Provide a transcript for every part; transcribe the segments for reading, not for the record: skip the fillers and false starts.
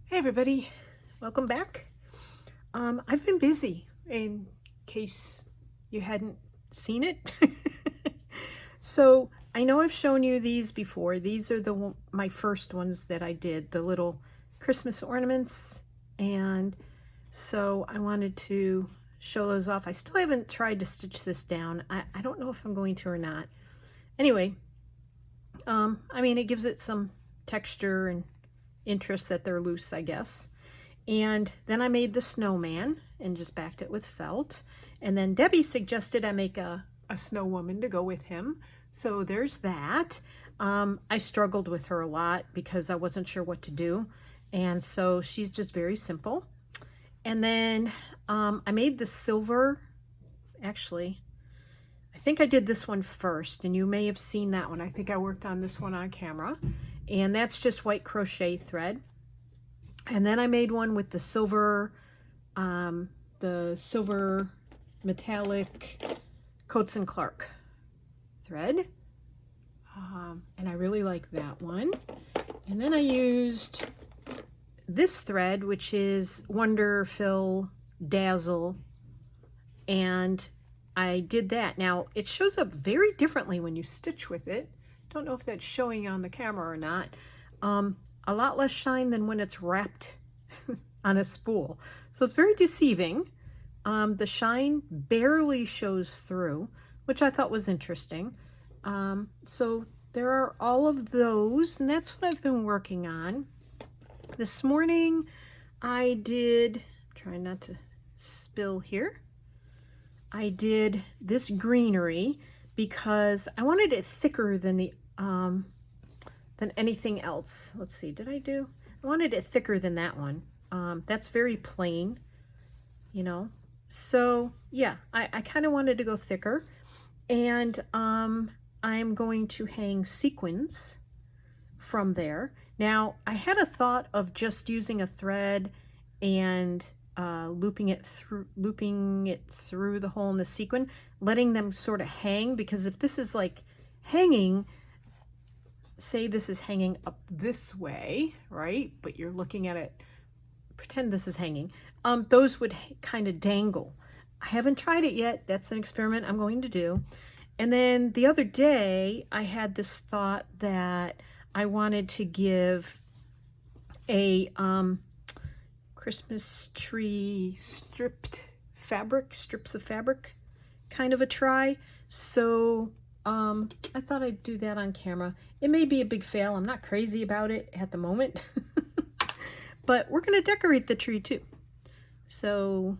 Hey everybody, welcome back. I've been busy in case you hadn't seen it. So I know I've shown you these before. These are my first ones that I did, the little Christmas ornaments. And so I wanted to show those off. I still haven't tried to stitch this down. I don't know if I'm going to or not. Anyway, I mean, it gives it some texture and interest that they're loose, I guess. And then I made the snowman and just backed it with felt. And then Debbie suggested I make a snow woman to go with him. So there's that. I struggled with her a lot because I wasn't sure what to do. And so she's just very simple. And then I made the silver, actually, I think I did this one first, and you may have seen that one. I think I worked on this one on camera. And that's just white crochet thread. And then I made one with the silver metallic Coats and Clark thread. And I really like that one. And then I used this thread, which is Wonder Fill Dazzle. And I did that. Now, it shows up very differently when you stitch with it. Don't know if that's showing on the camera or not. A lot less shine than when it's wrapped on a spool. So it's very deceiving. The shine barely shows through, which I thought was interesting. So there are all of those, and that's what I've been working on. This morning I did, trying not to spill here, I did this greenery because I wanted it thicker than than anything else. Let's see, I wanted it thicker than that one. That's very plain, you know. So yeah, I kind of wanted to go thicker. And I'm going to hang sequins from there. Now, I had a thought of just using a thread and looping it through the hole in the sequin, letting them sort of hang, because if this is like hanging, say this is hanging up this way, right? But you're looking at it, pretend this is hanging. Those would kind of dangle. I haven't tried it yet. That's an experiment I'm going to do. And then the other day, I had this thought that I wanted to give a Christmas tree strips of fabric kind of a try. So I thought I'd do that on camera. It may be a big fail. I'm not crazy about it at the moment. But we're going to decorate the tree too. So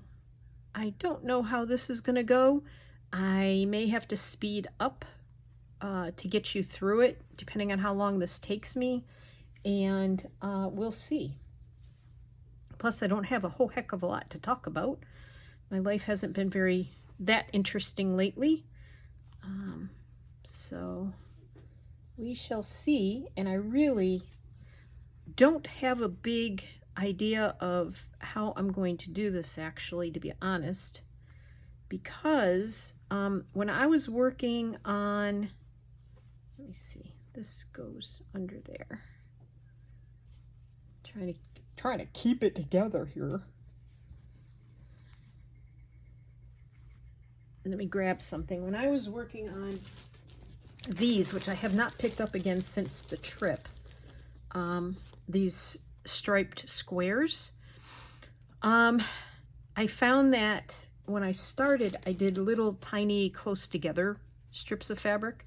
I don't know how this is going to go. I may have to speed up to get you through it, depending on how long this takes me. And we'll see. Plus, I don't have a whole heck of a lot to talk about. My life hasn't been that interesting lately. So we shall see. And I really don't have a big idea of how I'm going to do this, actually, to be honest. Because when I was working on, let me see, this goes under there. Trying to keep it together here. And let me grab something. When I was working on these, which I have not picked up again since the trip, these striped squares, I found that when I started, I did little tiny close together strips of fabric,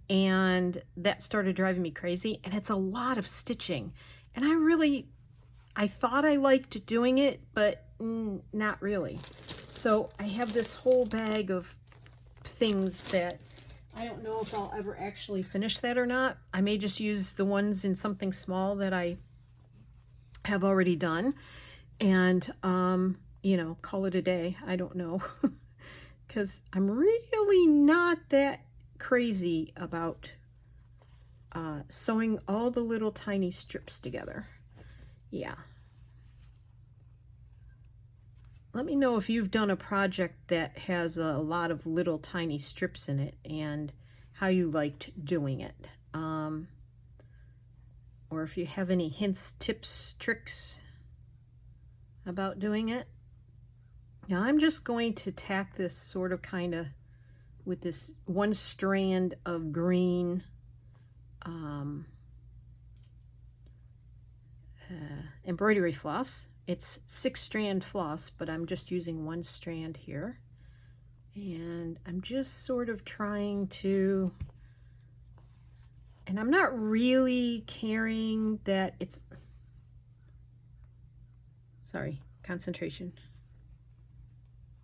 and that started driving me crazy. And it's a lot of stitching, and I thought I liked doing it, but not really. So I have this whole bag of things that I don't know if I'll ever actually finish that or not. I may just use the ones in something small that I have already done, and you know, call it a day. I don't know. Because I'm really not that crazy about sewing all the little tiny strips together. Yeah. Let me know if you've done a project that has a lot of little tiny strips in it and how you liked doing it. Or if you have any hints, tips, tricks, about doing it. Now I'm just going to tack this sort of kind of with this one strand of green embroidery floss. It's 6-strand floss, but I'm just using one strand here. And I'm just sort of trying to, and I'm not really caring that it's, sorry, concentration.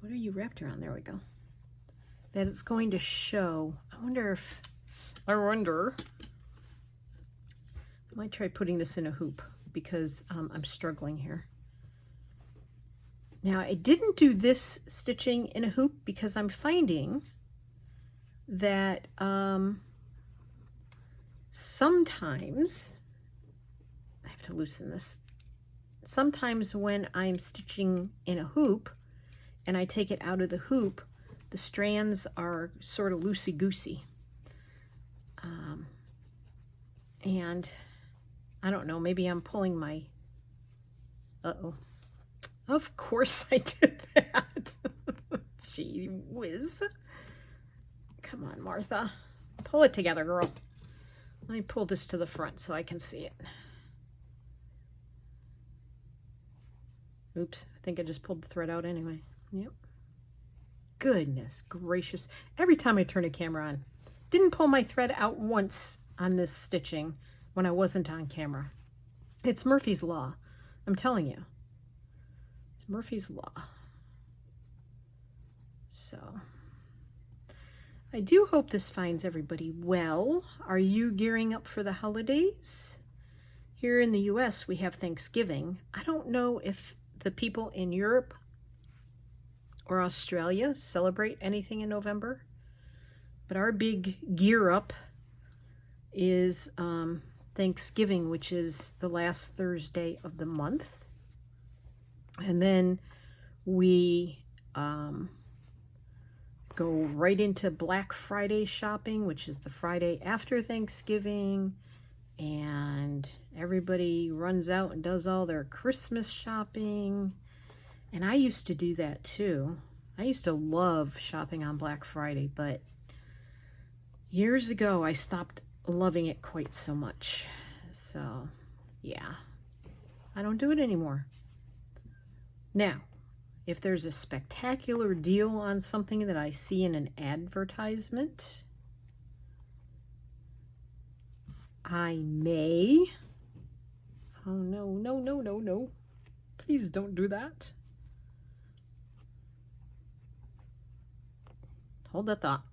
What are you wrapped around? There we go. That it's going to show. I wonder, I might try putting this in a hoop because I'm struggling here. Now I didn't do this stitching in a hoop because I'm finding that sometimes, I have to loosen this, sometimes when I'm stitching in a hoop and I take it out of the hoop, the strands are sort of loosey-goosey. And I don't know, maybe I'm pulling my, uh-oh. Of course I did that. Gee whiz. Come on, Martha. Pull it together, girl. Let me pull this to the front so I can see it. Oops, I think I just pulled the thread out anyway. Yep. Goodness gracious. Every time I turn a camera on. Didn't pull my thread out once on this stitching when I wasn't on camera. It's Murphy's Law. I'm telling you. It's Murphy's Law. So, I do hope this finds everybody well. Are you gearing up for the holidays? Here in the US, we have Thanksgiving. I don't know if the people in Europe or Australia celebrate anything in November, but our big gear up is Thanksgiving, which is the last Thursday of the month. And then we go right into Black Friday shopping, which is the Friday after Thanksgiving, and everybody runs out and does all their Christmas shopping. And I used to do that too. I used to love shopping on Black Friday, but years ago I stopped loving it quite so much. So yeah, I don't do it anymore. Now, if there's a spectacular deal on something that I see in an advertisement, I may, oh no, no, no, no, no, please don't do that. Hold that thought.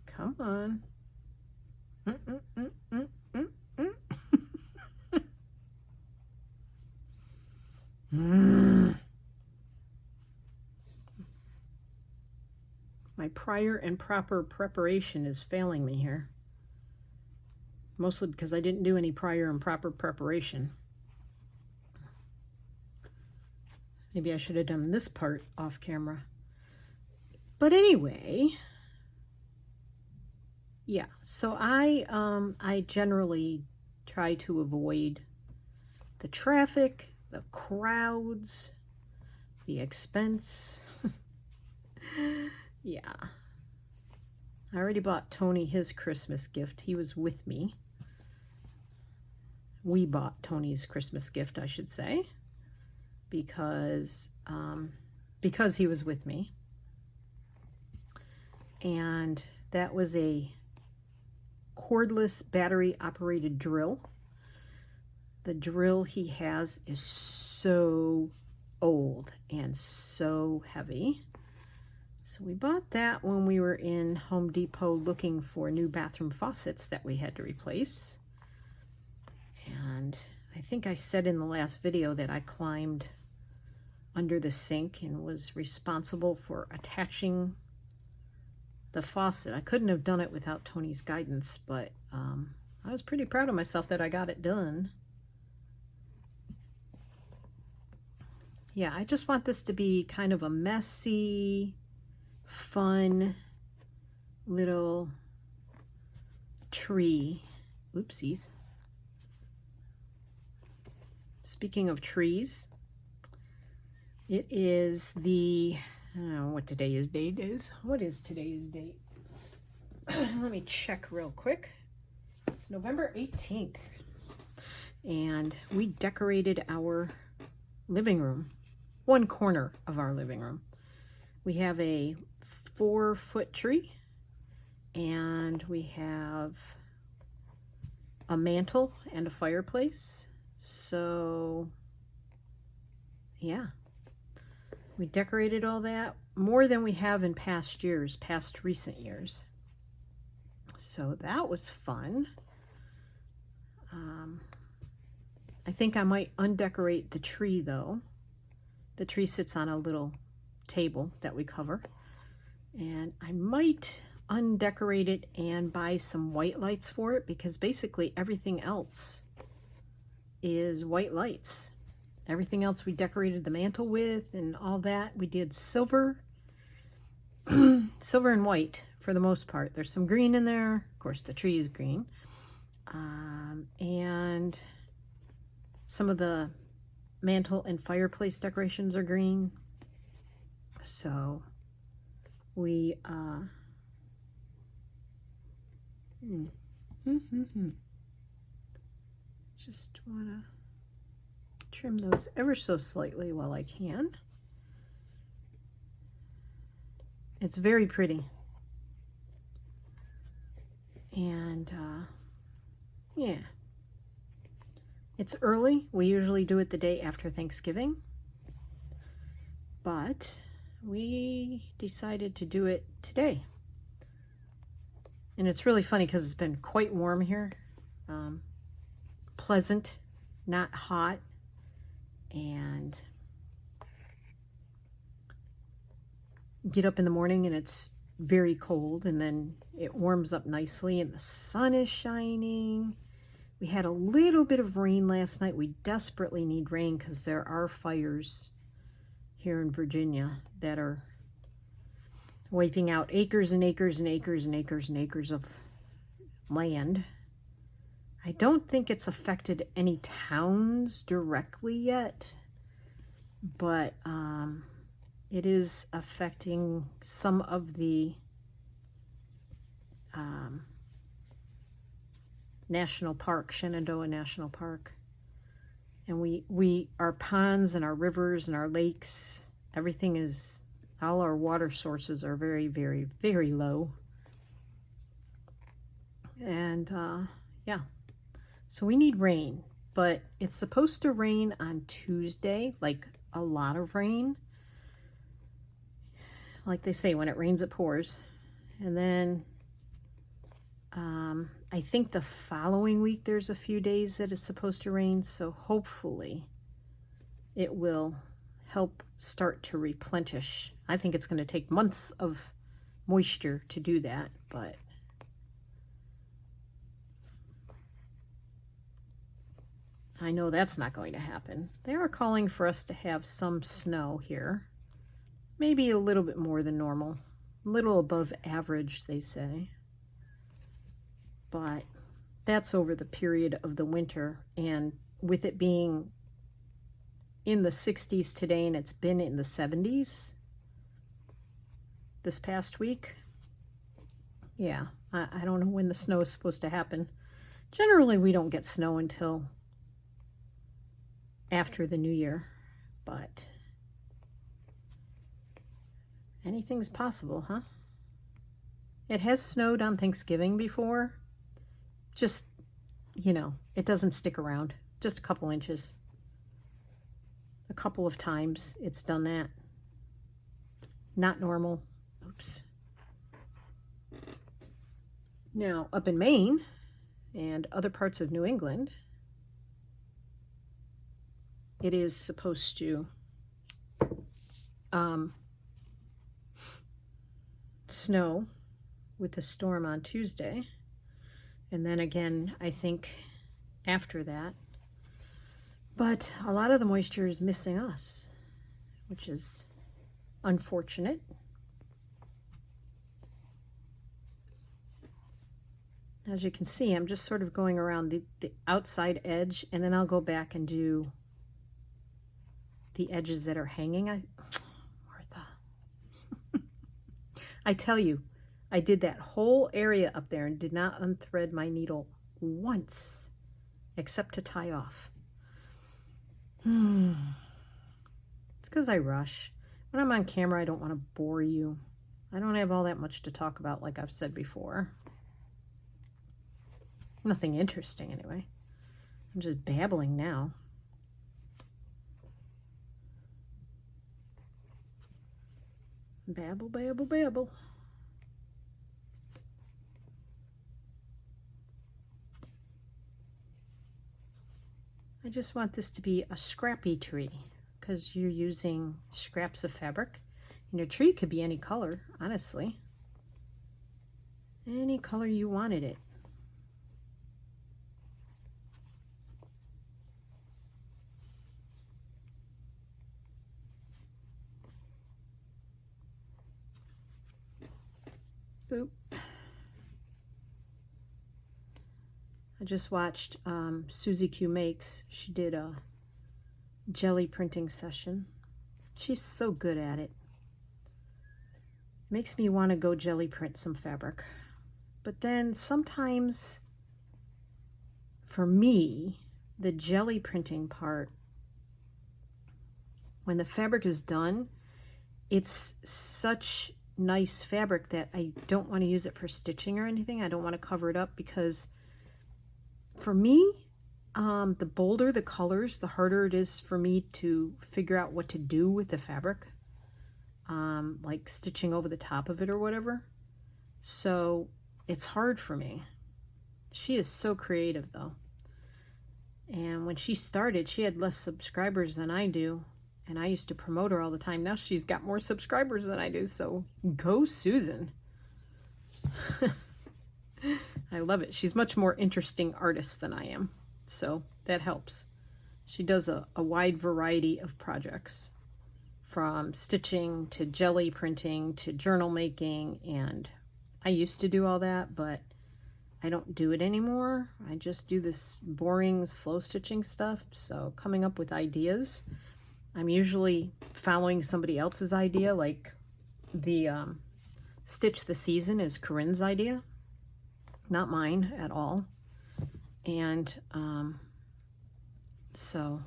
Come on. My prior and proper preparation is failing me here. Mostly because I didn't do any prior and proper preparation. Maybe I should have done this part off camera. But anyway, yeah, so I generally try to avoid the traffic, the crowds, the expense. Yeah. I already bought Tony his Christmas gift. He was with me. We bought Tony's Christmas gift, I should say, because he was with me. And that was a cordless battery operated drill. The drill he has is so old and so heavy. So we bought that when we were in Home Depot looking for new bathroom faucets that we had to replace. And I think I said in the last video that I climbed under the sink and was responsible for attaching the faucet. I couldn't have done it without Tony's guidance, but I was pretty proud of myself that I got it done. Yeah, I just want this to be kind of a messy, fun little tree Oopsies. Speaking of trees, it is the, I don't know what today's date is. What is today's date? Let me check real quick. It's November 18th. And we decorated our living room, one corner of our living room. We have a 4-foot tree, and we have a mantle and a fireplace. So yeah, we decorated all that more than we have in past years, past recent years. So that was fun. I think I might undecorate the tree though. The tree sits on a little table that we cover, and I might undecorate it and buy some white lights for it, because basically everything else is white lights. Everything else we decorated the mantle with and all that. We did silver, silver and white for the most part. There's some green in there. Of course, the tree is green. And some of the mantle and fireplace decorations are green. So we just want to trim those ever so slightly while I can. It's very pretty. And yeah, it's early. We usually do it the day after Thanksgiving, but we decided to do it today. And it's really funny because it's been quite warm here. Pleasant, not hot, and get up in the morning and it's very cold, and then it warms up nicely and the sun is shining. We had a little bit of rain last night. We desperately need rain because there are fires here in Virginia that are wiping out acres and acres and acres and acres and acres of land. I don't think it's affected any towns directly yet, but it is affecting some of the national park, Shenandoah National Park. And our ponds and our rivers and our lakes, everything is, all our water sources are very, very, very low. And yeah, so we need rain, but it's supposed to rain on Tuesday, like a lot of rain. Like they say, when it rains, it pours. And then I think the following week there's a few days that it's supposed to rain, so hopefully it will help start to replenish. I think it's going to take months of moisture to do that, but I know that's not going to happen. They are calling for us to have some snow here. Maybe a little bit more than normal. A little above average, they say. But that's over the period of the winter. And with it being in the 60s today, and it's been in the 70s this past week, yeah, I don't know when the snow is supposed to happen. Generally, we don't get snow until after the new year, but anything's possible, huh? It has snowed on Thanksgiving before. Just, you know, it doesn't stick around. Just a couple inches. A couple of times it's done that. Not normal. Oops. Now, up in Maine and other parts of New England, it is supposed to snow with the storm on Tuesday. And then again, I think after that. But a lot of the moisture is missing us, which is unfortunate. As you can see, I'm just sort of going around the outside edge, and then I'll go back and do the edges that are hanging. Martha. I tell you, I did that whole area up there and did not unthread my needle once, except to tie off. It's because I rush. When I'm on camera, I don't want to bore you. I don't have all that much to talk about, like I've said before. Nothing interesting, anyway. I'm just babbling now. Babble, babble, babble. I just want this to be a scrappy tree because you're using scraps of fabric. And your tree could be any color, honestly. Any color you wanted it. Boop. I just watched Susie Q Makes. She did a jelly printing session. She's so good at it. Makes me want to go jelly print some fabric. But then sometimes, for me, the jelly printing part, when the fabric is done, it's such nice fabric that I don't want to use it for stitching or anything. I don't want to cover it up because for me, the bolder the colors, the harder it is for me to figure out what to do with the fabric, like stitching over the top of it or whatever. So it's hard for me. She is so creative though. And when she started, she had less subscribers than I do. And I used to promote her all the time. Now she's got more subscribers than I do. So go Susan. I love it. She's much more interesting artist than I am. So that helps. She does a wide variety of projects, from stitching to jelly printing to journal making. And I used to do all that, but I don't do it anymore. I just do this boring, slow stitching stuff. So coming up with ideas, I'm usually following somebody else's idea, like the Stitch the Season is Corinne's idea, not mine at all. And so,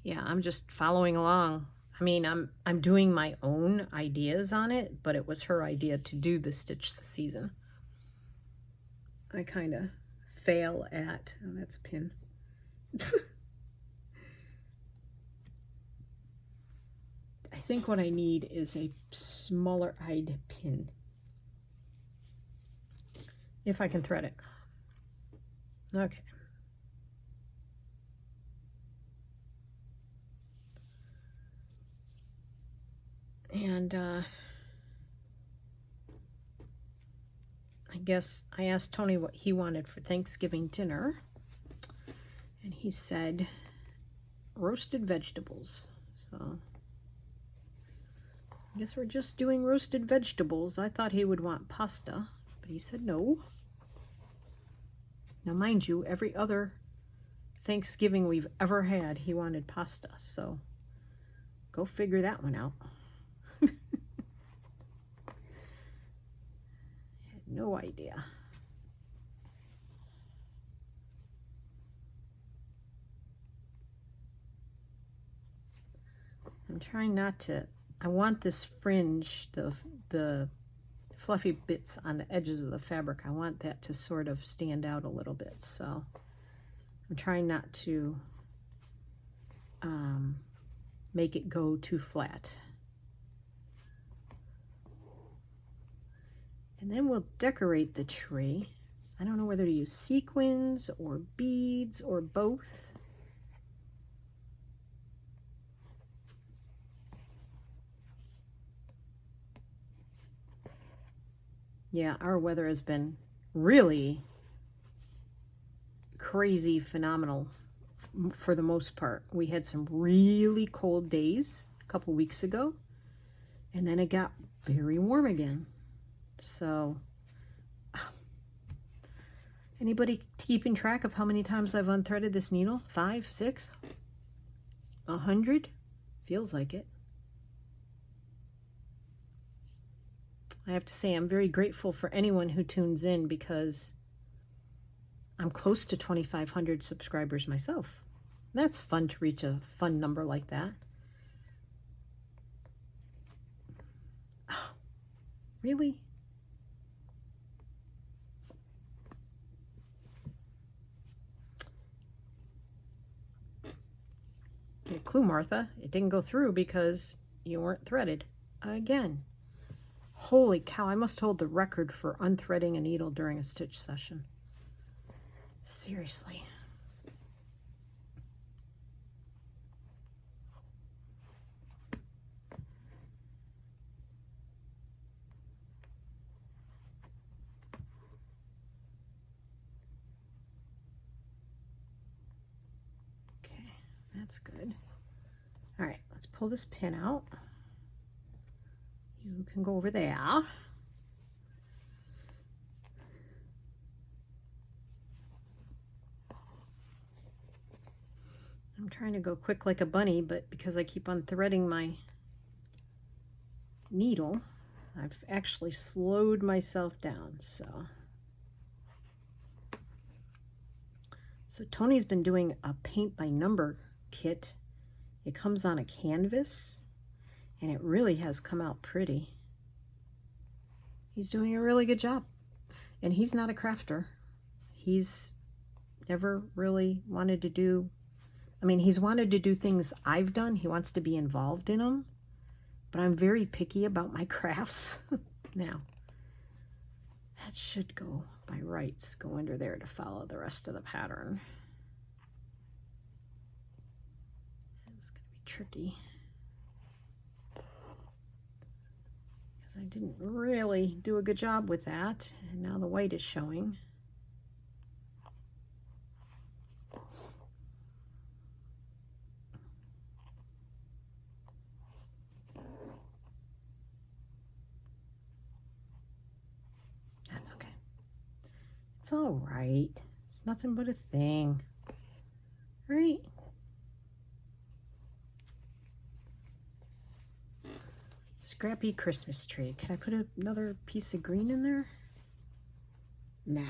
yeah, I'm just following along. I mean, I'm doing my own ideas on it, but it was her idea to do the Stitch the Season. I kind of fail at, oh, that's a pin. I think what I need is a smaller eyed pin, if I can thread it. Okay. And I guess I asked Tony what he wanted for Thanksgiving dinner, and he said roasted vegetables. So I guess we're just doing roasted vegetables. I thought he would want pasta, but he said no. Now, mind you, every other Thanksgiving we've ever had, he wanted pasta. So go figure that one out. Had no idea. I'm trying not to. I want this fringe, the fluffy bits on the edges of the fabric, I want that to sort of stand out a little bit. So I'm trying not to make it go too flat. And then we'll decorate the tree. I don't know whether to use sequins or beads or both. Yeah, our weather has been really crazy phenomenal for the most part. We had some really cold days a couple weeks ago, and then it got very warm again. So anybody keeping track of how many times I've unthreaded this needle? 5, 6, 100? Feels like it. I have to say I'm very grateful for anyone who tunes in, because I'm close to 2,500 subscribers myself. That's fun to reach a fun number like that. Oh, really? Get a clue, Martha. It didn't go through because you weren't threaded. Again. Holy cow, I must hold the record for unthreading a needle during a stitch session. Seriously. Okay, that's good. All right, let's pull this pin out. You can go over there. I'm trying to go quick like a bunny, but because I keep unthreading my needle, I've actually slowed myself down. So Tony's been doing a paint by number kit. It comes on a canvas, and it really has come out pretty. He's doing a really good job. And he's not a crafter. He's never really wanted to do, I mean, he's wanted to do things I've done. He wants to be involved in them. But I'm very picky about my crafts. Now, that should go by rights, go under there to follow the rest of the pattern. It's going to be tricky, because I didn't really do a good job with that, and now the white is showing. That's okay. It's all right. It's nothing but a thing, right? Scrappy Christmas tree. Can I put another piece of green in there? Nah,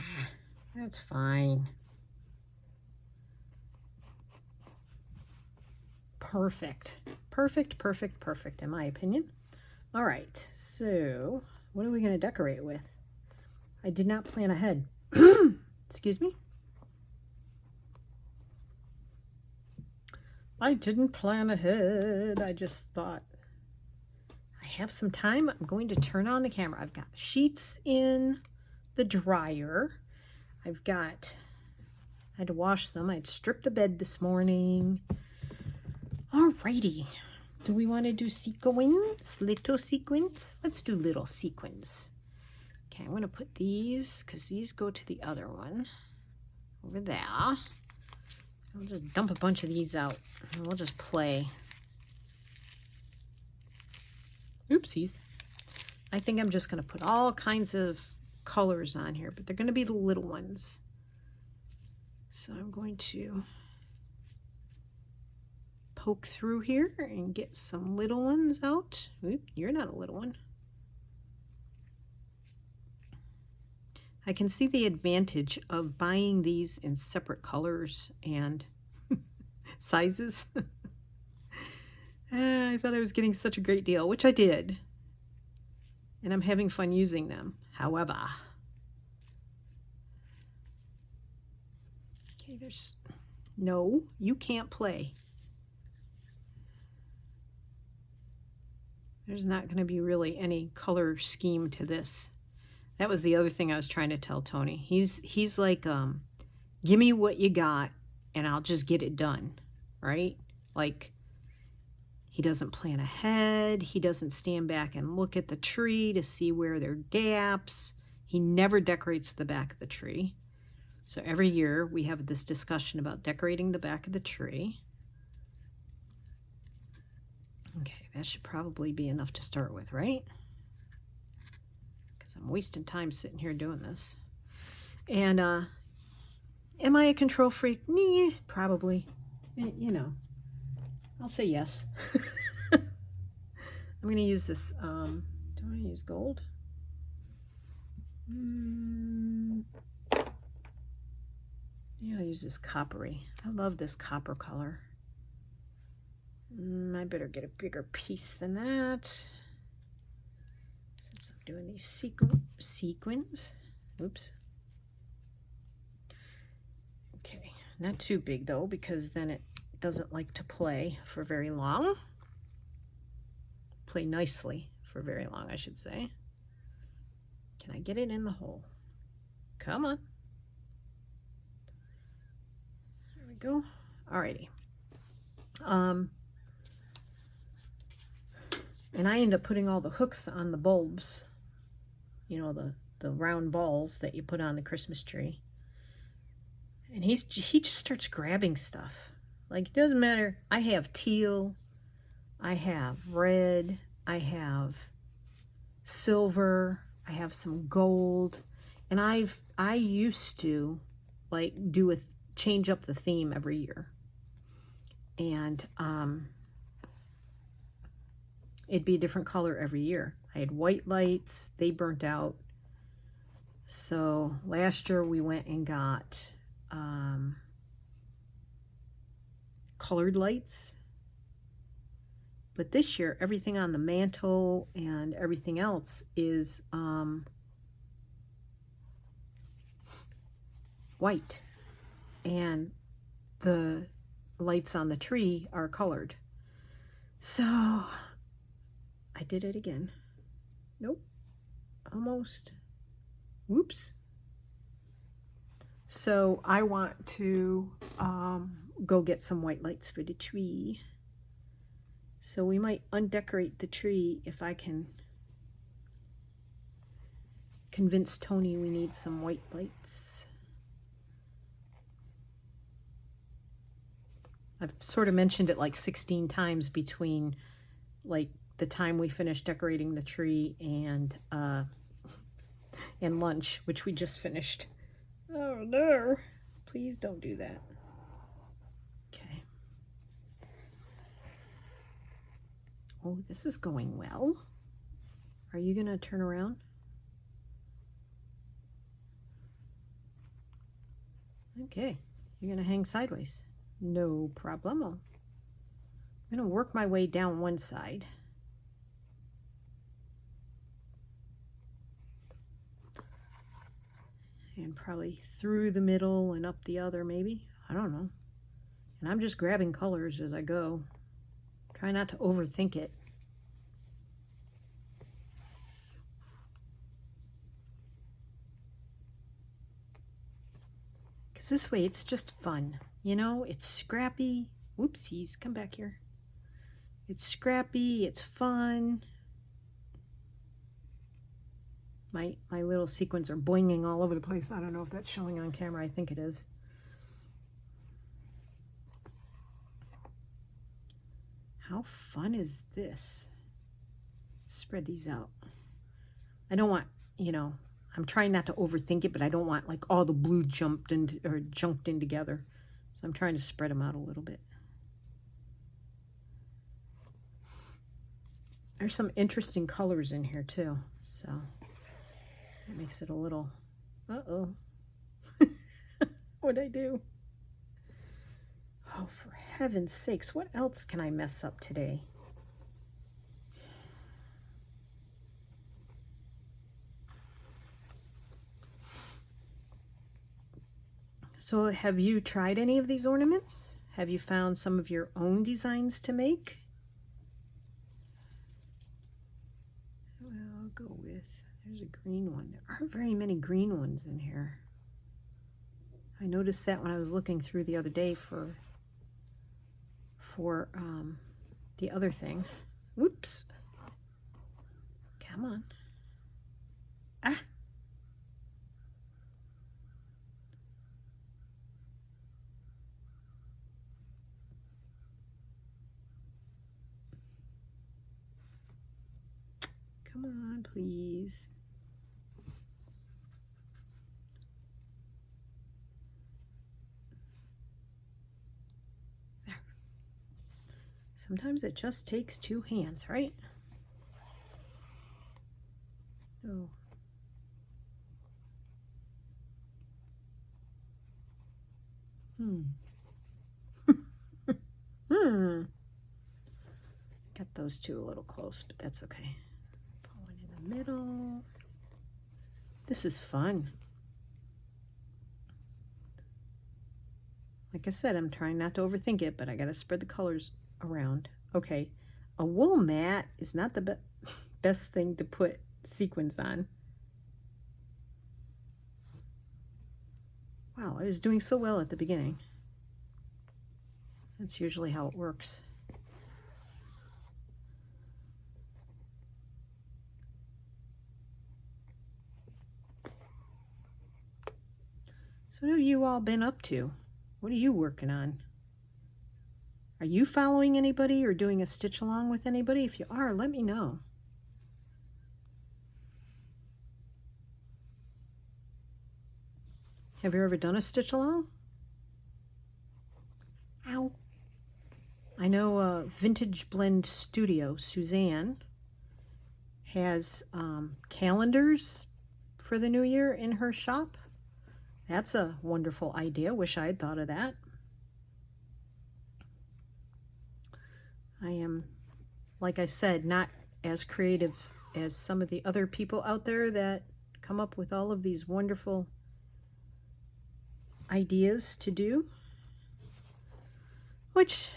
that's fine. Perfect. Perfect, perfect, perfect, in my opinion. All right, so what are we going to decorate with? I did not plan ahead. Excuse me. I didn't plan ahead. I just thought, I have some time. I'm going to turn on the camera. I've got sheets in the dryer. I had to wash them. I'd stripped the bed this morning. Alrighty. Do we want to do sequins? Little sequins? Let's do little sequins. Okay, I'm going to put these, because these go to the other one over there. I'll just dump a bunch of these out, and we'll just play. Oopsies. I think I'm just going to put all kinds of colors on here, but they're going to be the little ones. So I'm going to poke through here and get some little ones out. Oop, you're not a little one. I can see the advantage of buying these in separate colors and sizes. I thought I was getting such a great deal, which I did. And I'm having fun using them. However, okay, no, you can't play. There's not going to be really any color scheme to this. That was the other thing I was trying to tell Tony. He's like, give me what you got and I'll just get it done, right? Like, he doesn't plan ahead. He doesn't stand back and look at the tree to see where there are gaps. He never decorates the back of the tree. So every year we have this discussion about decorating the back of the tree. Okay, that should probably be enough to start with, right? I'm wasting time sitting here doing this. And am I a control freak? Nah, probably. You know, I'll say yes. I'm going to use this. Do I want to use gold? Yeah, I'll use this coppery. I love this copper color. I better get a bigger piece than that. Since I'm doing these sequins. Oops. Okay, not too big though, because then it doesn't like to play for very long. Play nicely for very long, I should say. Can I get it in the hole? Come on. There we go. Alrighty. And I end up putting all the hooks on the bulbs. You know, the round balls that you put on the Christmas tree. And he just starts grabbing stuff. Like, it doesn't matter. I have teal. I have red. I have silver. I have some gold. And I used to like change up the theme every year. And it'd be a different color every year. I had white lights. They burnt out. So last year we went and got colored lights. But this year, everything on the mantle and everything else is white. And the lights on the tree are colored. So I did it again. Nope. Almost. Whoops. So I want to go get some white lights for the tree. So we might undecorate the tree if I can convince Tony we need some white lights. I've sort of mentioned it like 16 times between like the time we finished decorating the tree and lunch, which we just finished. Oh no, please don't do that. Okay. Oh, this is going well. Are you gonna turn around? Okay, you're gonna hang sideways. No problemo. I'm gonna work my way down one side. And probably through the middle and up the other, maybe. I don't know. And I'm just grabbing colors as I go. Try not to overthink it. Because this way it's just fun. You know, it's scrappy. Whoopsies, come back here. It's scrappy, it's fun. My little sequins are boinging all over the place. I don't know if that's showing on camera. I think it is. How fun is this? Spread these out. I don't want, you know, I'm trying not to overthink it, but I don't want like all the blue jumped in or junked in together. So I'm trying to spread them out a little bit. There's some interesting colors in here too, so that makes it a little, uh-oh. What'd I do? Oh, for heaven's sakes, what else can I mess up today? So have you tried any of these ornaments? Have you found some of your own designs to make? Well, I'll go with, there's a green one. There aren't very many green ones in here. I noticed that when I was looking through the other day for the other thing. Whoops. Come on. Ah. Come on, please. Sometimes it just takes two hands, right? Oh. Got those two a little close, but that's okay. Put one in the middle. This is fun. Like I said, I'm trying not to overthink it, but I got to spread the colors around. Okay, a wool mat is not the best thing to put sequins on. Wow, I was doing so well at the beginning. That's usually how it works. So what have you all been up to? What are you working on? Are you following anybody or doing a stitch along with anybody? If you are, let me know. Have you ever done a stitch along? Ow. I know Vintage Blend Studio, Suzanne, has calendars for the new year in her shop. That's a wonderful idea. Wish I had thought of that. I am, like I said, not as creative as some of the other people out there that come up with all of these wonderful ideas to do, which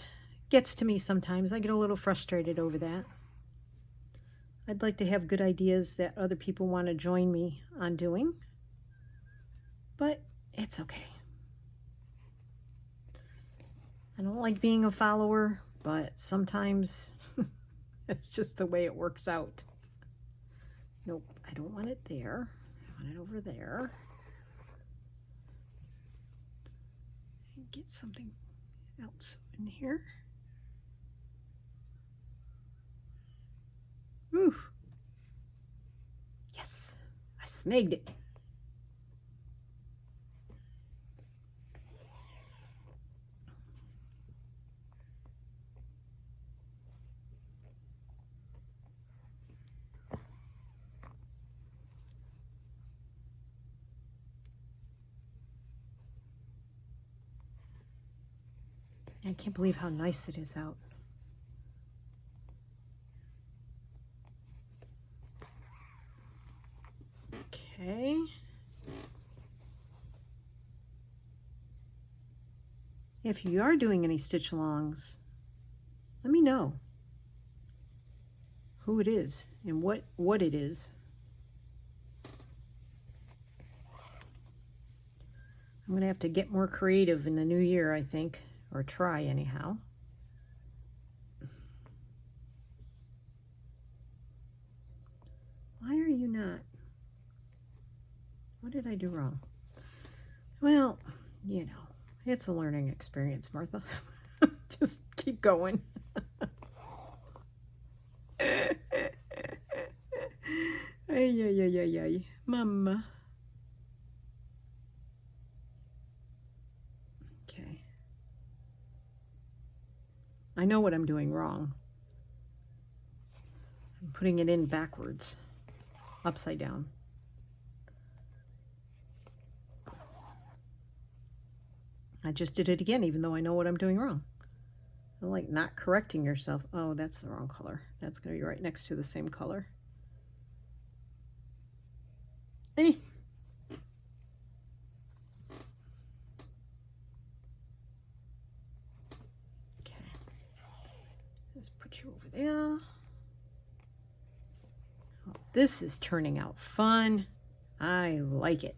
gets to me sometimes. I get a little frustrated over that. I'd like to have good ideas that other people want to join me on doing, but it's okay. I don't like being a follower, but sometimes it's just the way it works out. Nope, I don't want it there. I want it over there. And get something else in here. Whew. Yes, I snagged it. I can't believe how nice it is out. Okay. If you are doing any stitch alongs, let me know who it is and what it is. I'm going to have to get more creative in the new year, I think, or try anyhow. Why are you not? What did I do wrong? Well, you know, it's a learning experience, Martha. Just keep going. Ay, ay, ay, ay, ay. Mama. Okay. I know what I'm doing wrong. I'm putting it in backwards, upside down. I just did it again, even though I know what I'm doing wrong. I like not correcting yourself. Oh, that's the wrong color. That's going to be right next to the same color. Hey. Okay. Let's put you over there. Oh, this is turning out fun. I like it.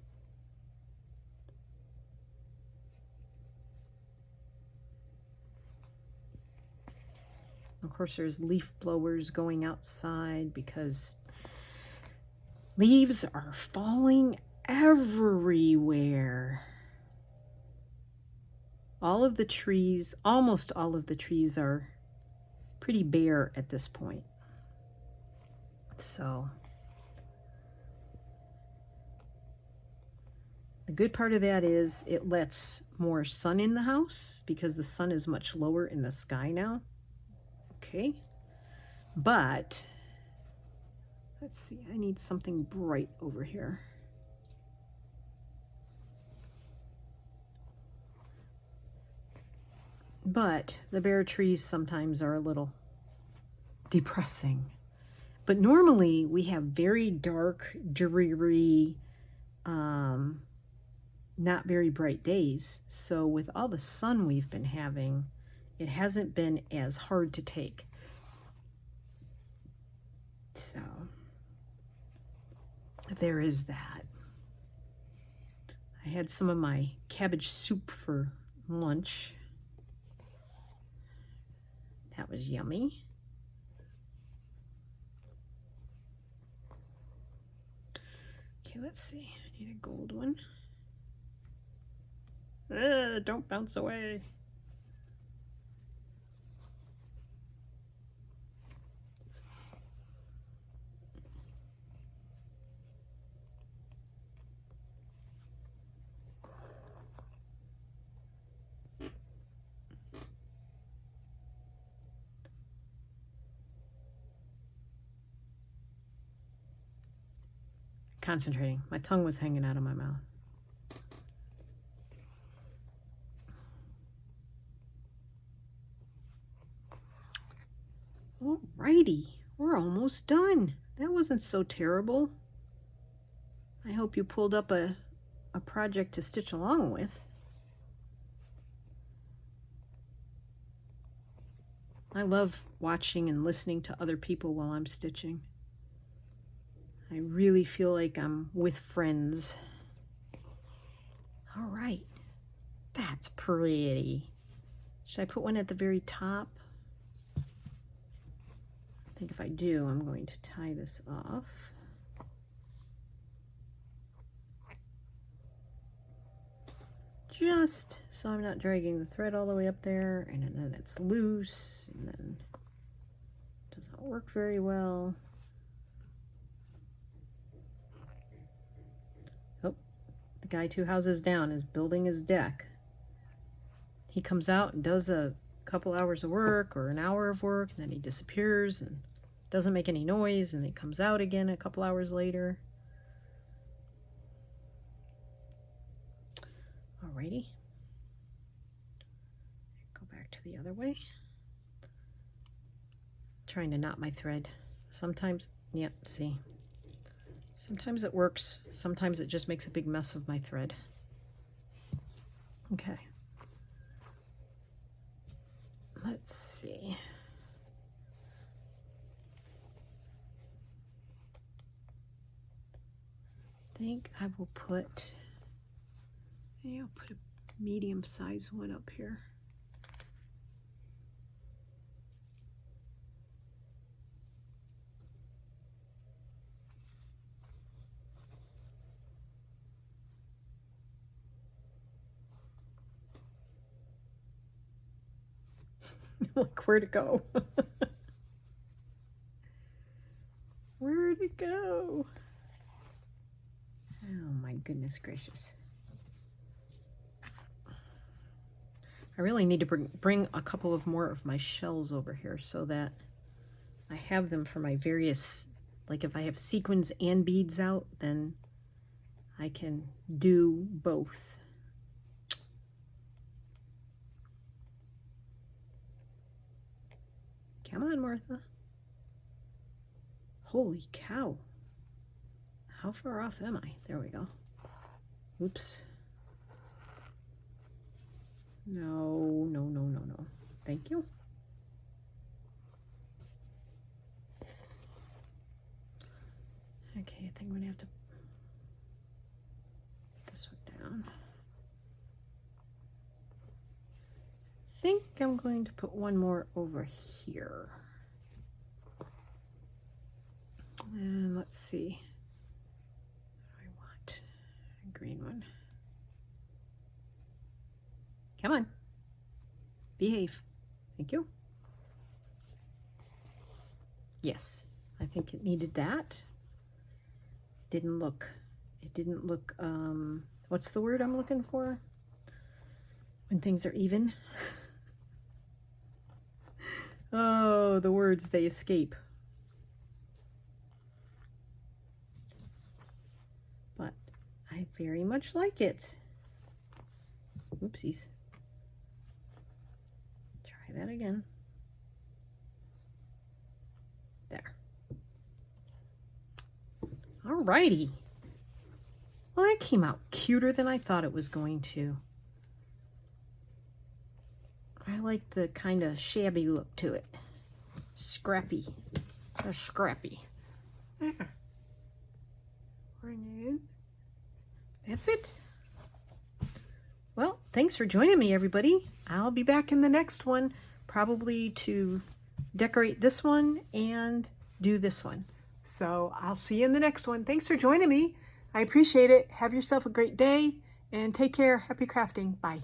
Of course, there's leaf blowers going outside because leaves are falling everywhere. All of the trees, almost all of the trees, are pretty bare at this point. So the good part of that is it lets more sun in the house because the sun is much lower in the sky now. okay. But let's see, I need something bright over here. But the bare trees sometimes are a little depressing. But normally we have very dark, dreary, not very bright days. So with all the sun we've been having, it hasn't been as hard to take. So there is that. I had some of my cabbage soup for lunch. That was yummy. Okay, let's see. I need a gold one. Don't bounce away. Concentrating. My tongue was hanging out of my mouth. Alrighty, we're almost done. That wasn't so terrible. I hope you pulled up a project to stitch along with. I love watching and listening to other people while I'm stitching. I really feel like I'm with friends. All right, that's pretty. Should I put one at the very top? I think if I do, I'm going to tie this off. Just so I'm not dragging the thread all the way up there, and then it's loose, and then it doesn't work very well. Oh, the guy 2 houses down is building his deck. He comes out and does a couple hours of work or an hour of work, and then he disappears and doesn't make any noise, and he comes out again a couple hours later. Alrighty. Go back to the other way. Trying to knot my thread. Sometimes, yep, see. Sometimes it works. Sometimes it just makes a big mess of my thread. Okay. Let's see. I think I will put, maybe I'll put a medium size one up here. Like, where'd it go? Where'd it go? Oh my goodness gracious. I really need to bring a couple of more of my shells over here so that I have them for my various, like if I have sequins and beads out, then I can do both. Come on, Martha. Holy cow. How far off am I? There we go. Oops. No, no, no, no, no. Thank you. Okay, I think I'm going to have to put this one down. I think I'm going to put one more over here. And let's see. What do I want? A green one. Come on. Behave. Thank you. Yes, I think it needed that. It didn't look, what's the word I'm looking for? When things are even. Oh, the words, they escape. But I very much like it. Oopsies. Try that again. There. Alrighty. Well, that came out cuter than I thought it was going to. I like the kind of shabby look to it. Scrappy. Scrappy. There. Bring it in. That's it. Well, thanks for joining me, everybody. I'll be back in the next one, probably to decorate this one and do this one. So I'll see you in the next one. Thanks for joining me. I appreciate it. Have yourself a great day and take care. Happy crafting. Bye.